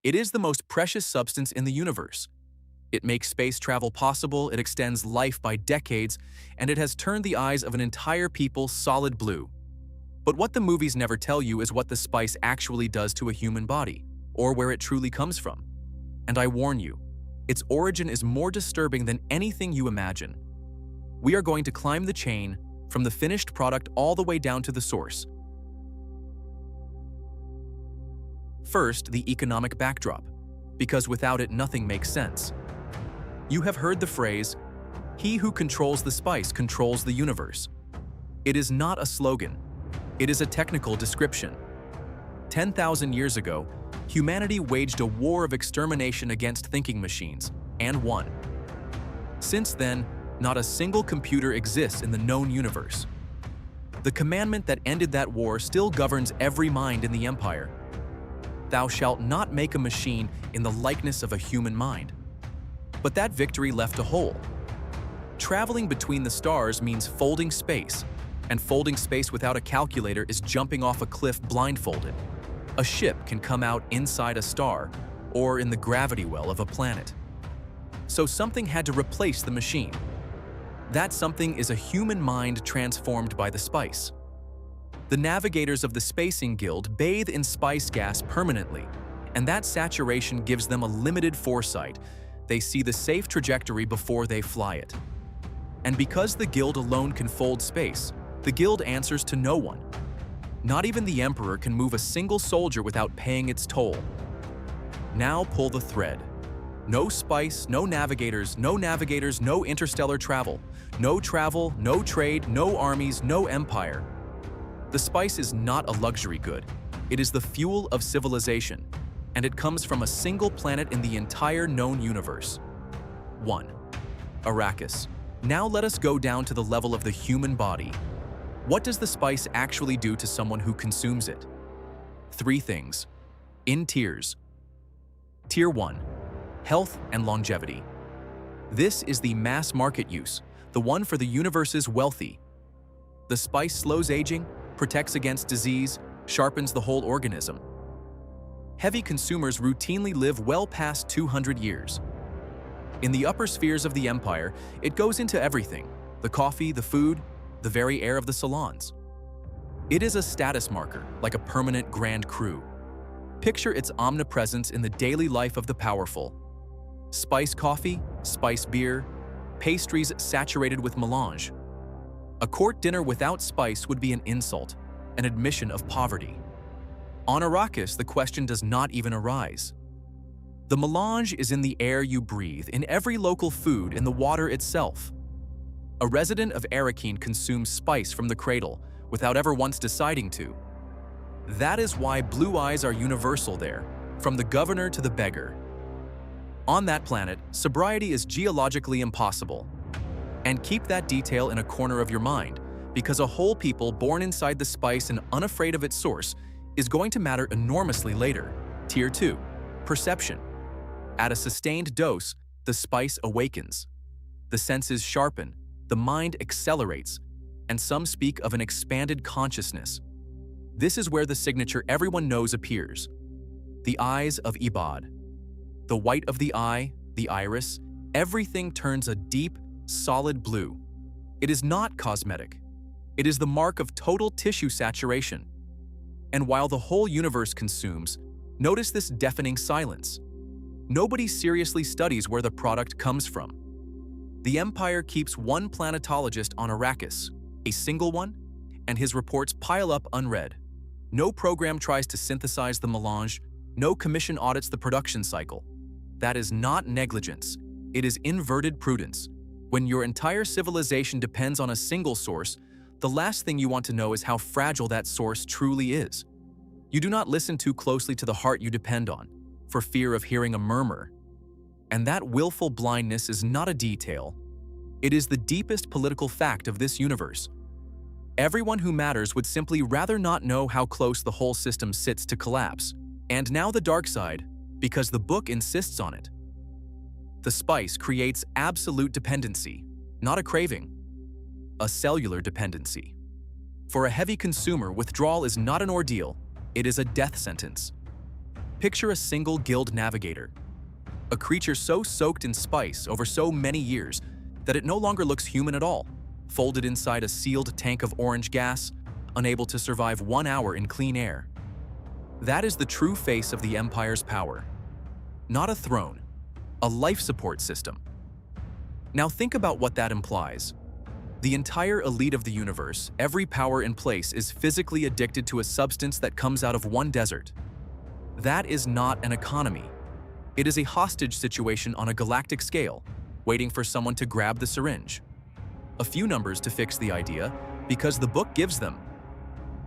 It is the most precious substance in the universe. It makes space travel possible, it extends life by decades, and it has turned the eyes of an entire people solid blue. But what the movies never tell you is what the spice actually does to a human body, or where it truly comes from. And I warn you, its origin is more disturbing than anything you imagine. We are going to climb the chain, from the finished product all the way down to the source. First, the economic backdrop, because without it nothing makes sense. You have heard the phrase, "He who controls the spice controls the universe." It is not a slogan. It is a technical description. 10,000 years ago, humanity waged a war of extermination against thinking machines, and won. Since then, not a single computer exists in the known universe. The commandment that ended that war still governs every mind in the empire. Thou shalt not make a machine in the likeness of a human mind. But that victory left a hole. Traveling between the stars means folding space, and folding space without a calculator is jumping off a cliff blindfolded. A ship can come out inside a star, or in the gravity well of a planet. So something had to replace the machine. That something is a human mind transformed by the spice. The navigators of the Spacing Guild bathe in spice gas permanently, and that saturation gives them a limited foresight. They see the safe trajectory before they fly it. And because the Guild alone can fold space, the Guild answers to no one. Not even the Emperor can move a single soldier without paying its toll. Now pull the thread. No spice, no navigators, no interstellar travel. No travel, no trade, no armies, no empire. The spice is not a luxury good. It is the fuel of civilization, and it comes from a single planet in the entire known universe. 1. Arrakis. Now let us go down to the level of the human body. What does the spice actually do to someone who consumes it? 3 things. In tiers. Tier 1. Health and longevity. This is the mass market use, the one for the universe's wealthy. The spice slows aging, protects against disease, sharpens the whole organism. Heavy consumers routinely live well past 200 years. In the upper spheres of the empire, it goes into everything: the coffee, the food, the very air of the salons. It is a status marker, like a permanent grand cru. Picture its omnipresence in the daily life of the powerful. Spice coffee, spice beer, pastries saturated with melange. A court dinner without spice would be an insult, an admission of poverty. On Arrakis, the question does not even arise. The melange is in the air you breathe, in every local food, in the water itself. A resident of Arrakeen consumes spice from the cradle, without ever once deciding to. That is why blue eyes are universal there, from the governor to the beggar. On that planet, sobriety is geologically impossible. And keep that detail in a corner of your mind, because a whole people born inside the spice and unafraid of its source is going to matter enormously later. Tier 2. Perception. At a sustained dose, the spice awakens. The senses sharpen, the mind accelerates, and some speak of an expanded consciousness. This is where the signature everyone knows appears. The eyes of Ibad. The white of the eye, the iris, everything turns a deep, solid blue. It is not cosmetic. It is the mark of total tissue saturation. And while the whole universe consumes, notice this deafening silence. Nobody seriously studies where the product comes from. The Empire keeps one planetologist on Arrakis, a single one, and his reports pile up unread. No program tries to synthesize the melange, no commission audits the production cycle. That is not negligence. It is inverted prudence. When your entire civilization depends on a single source, the last thing you want to know is how fragile that source truly is. You do not listen too closely to the heart you depend on, for fear of hearing a murmur. And that willful blindness is not a detail. It is the deepest political fact of this universe. Everyone who matters would simply rather not know how close the whole system sits to collapse. And now the dark side, because the book insists on it. The spice creates absolute dependency, not a craving, a cellular dependency. For a heavy consumer, withdrawal is not an ordeal, it is a death sentence. Picture a single guild navigator, a creature so soaked in spice over so many years that it no longer looks human at all, folded inside a sealed tank of orange gas, unable to survive 1 hour in clean air. That is the true face of the Empire's power. Not a throne, a life support system. Now think about what that implies. The entire elite of the universe, every power in place, is physically addicted to a substance that comes out of one desert. That is not an economy. It is a hostage situation on a galactic scale, waiting for someone to grab the syringe. A few numbers to fix the idea, because the book gives them.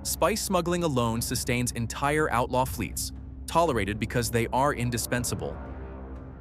Spice smuggling alone sustains entire outlaw fleets, tolerated because they are indispensable.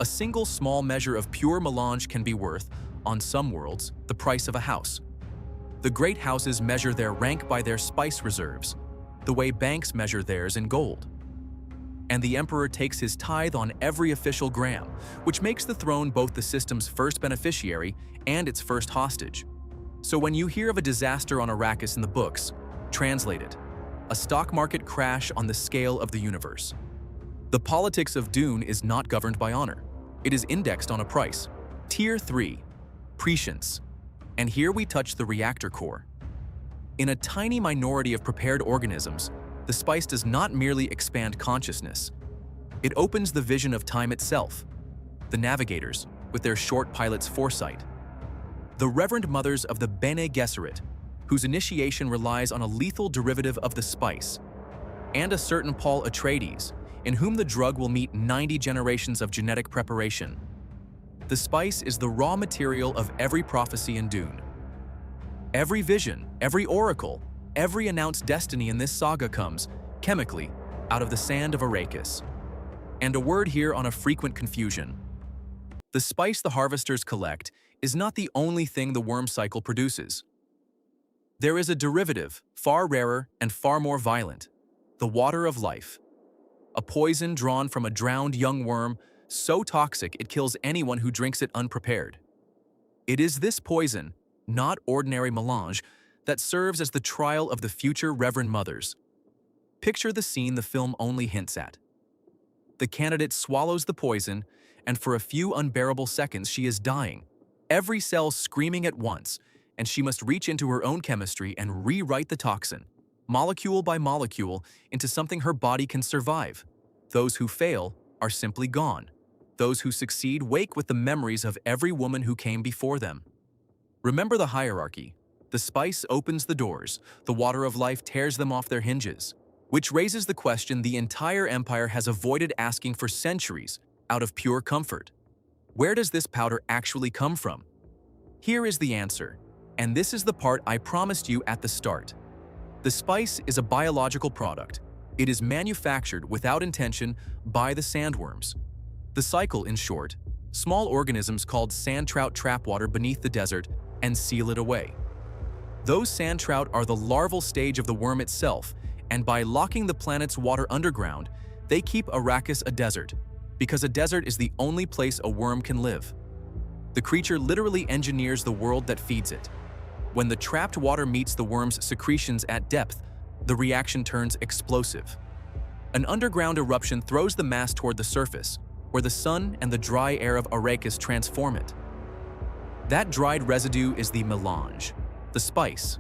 A single small measure of pure melange can be worth, on some worlds, the price of a house. The great houses measure their rank by their spice reserves, the way banks measure theirs in gold. And the emperor takes his tithe on every official gram, which makes the throne both the system's first beneficiary and its first hostage. So when you hear of a disaster on Arrakis in the books, translate it: a stock market crash on the scale of the universe. The politics of Dune is not governed by honor. It is indexed on a price. Tier 3. Prescience. And here we touch the reactor core. In a tiny minority of prepared organisms, the spice does not merely expand consciousness. It opens the vision of time itself. The navigators, with their short pilot's foresight. The reverend mothers of the Bene Gesserit, whose initiation relies on a lethal derivative of the spice. And a certain Paul Atreides, in whom the drug will meet 90 generations of genetic preparation. The spice is the raw material of every prophecy in Dune. Every vision, every oracle, every announced destiny in this saga comes, chemically, out of the sand of Arrakis. And a word here on a frequent confusion. The spice the harvesters collect is not the only thing the worm cycle produces. There is a derivative, far rarer and far more violent: the water of life. A poison drawn from a drowned young worm, so toxic it kills anyone who drinks it unprepared. It is this poison, not ordinary melange, that serves as the trial of the future Reverend Mothers. Picture the scene the film only hints at. The candidate swallows the poison, and for a few unbearable seconds she is dying, every cell screaming at once, and she must reach into her own chemistry and rewrite the toxin, molecule by molecule, into something her body can survive. Those who fail are simply gone. Those who succeed wake with the memories of every woman who came before them. Remember the hierarchy. The spice opens the doors, the water of life tears them off their hinges, which raises the question the entire empire has avoided asking for centuries out of pure comfort. Where does this powder actually come from? Here is the answer, and this is the part I promised you at the start. The spice is a biological product. It is manufactured without intention by the sandworms. The cycle, in short: small organisms called sand trout trap water beneath the desert and seal it away. Those sand trout are the larval stage of the worm itself, and by locking the planet's water underground, they keep Arrakis a desert, because a desert is the only place a worm can live. The creature literally engineers the world that feeds it. When the trapped water meets the worm's secretions at depth, the reaction turns explosive. An underground eruption throws the mass toward the surface, where the sun and the dry air of Arrakis transform it. That dried residue is the melange, the spice.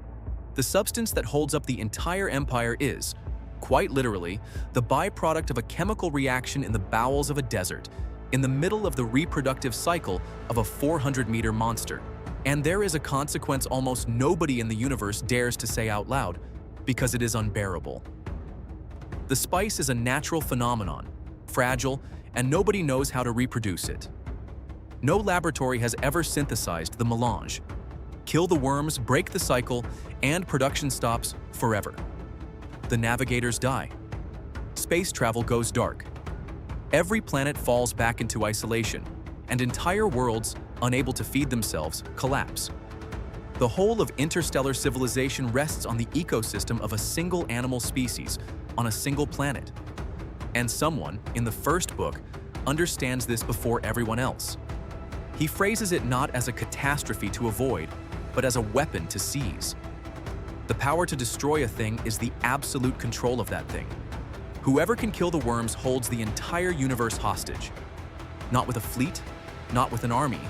The substance that holds up the entire empire is, quite literally, the byproduct of a chemical reaction in the bowels of a desert, in the middle of the reproductive cycle of a 400-meter monster. And there is a consequence almost nobody in the universe dares to say out loud, because it is unbearable. The spice is a natural phenomenon, fragile, and nobody knows how to reproduce it. No laboratory has ever synthesized the melange. Kill the worms, break the cycle, and production stops forever. The navigators die. Space travel goes dark. Every planet falls back into isolation, and entire worlds, unable to feed themselves, collapse. The whole of interstellar civilization rests on the ecosystem of a single animal species on a single planet. And someone, in the first book, understands this before everyone else. He phrases it not as a catastrophe to avoid, but as a weapon to seize. The power to destroy a thing is the absolute control of that thing. Whoever can kill the worms holds the entire universe hostage. Not with a fleet, not with an army,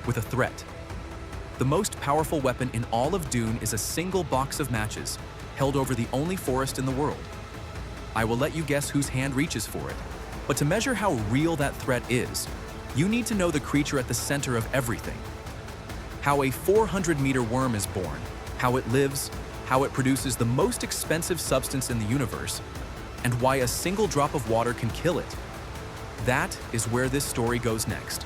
with a threat. The most powerful weapon in all of Dune is a single box of matches, held over the only forest in the world. I will let you guess whose hand reaches for it. But to measure how real that threat is, you need to know the creature at the center of everything. How a 400-meter worm is born, how it lives, how it produces the most expensive substance in the universe, and why a single drop of water can kill it. That is where this story goes next.